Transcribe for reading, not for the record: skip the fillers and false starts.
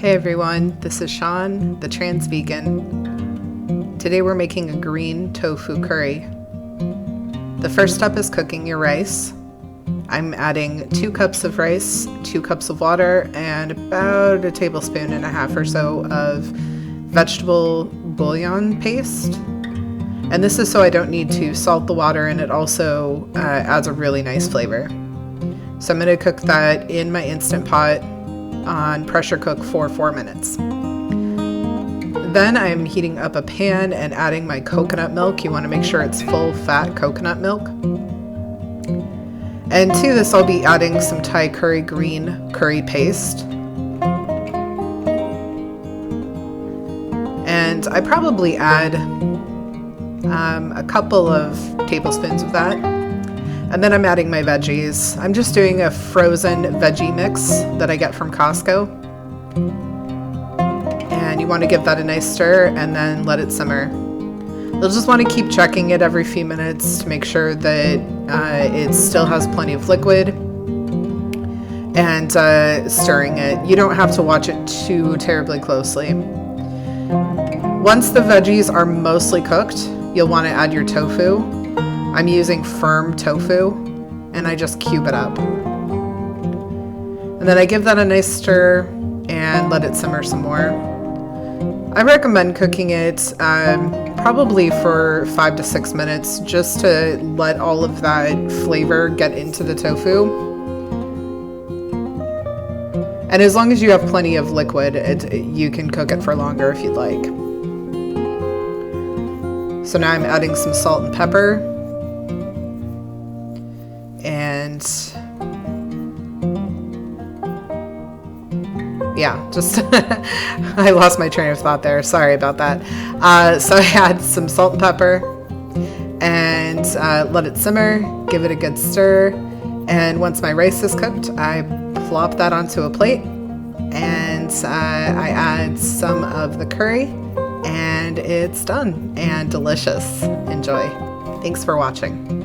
Hey everyone, this is Sean, the trans vegan. Today we're making a green tofu curry. The first step is cooking your rice. I'm adding 2 cups of rice, 2 cups of water, and about a tablespoon and a half or so of vegetable bouillon paste. And this is so I don't need to salt the water, and it also adds a really nice flavor. So I'm going to cook that in my Instant Pot on pressure cook for 4 minutes. Then I'm heating up a pan and adding my coconut milk. You want to make sure it's full fat coconut milk. And to this I'll be adding some Thai curry green curry paste. And I probably add a couple of tablespoons of that. And then I'm adding my veggies. I'm just doing a frozen veggie mix that I get from Costco. And you want to give that a nice stir and then let it simmer. You'll just want to keep checking it every few minutes to make sure that it still has plenty of liquid and stirring it. You don't have to watch it too terribly closely. Once the veggies are mostly cooked, you'll want to add your tofu. I'm using firm tofu, and I just cube it up. And then I give that a nice stir and let it simmer some more. I recommend cooking it probably for 5 to 6 minutes just to let all of that flavor get into the tofu. And as long as you have plenty of liquid, you can cook it for longer if you'd like. So now I'm adding some salt and pepper. And yeah, just I lost my train of thought there. Sorry about that. So I add some salt and pepper and let it simmer, give it a good stir. And once my rice is cooked, I plop that onto a plate and I add some of the curry, and it's done and delicious. Enjoy. Thanks for watching.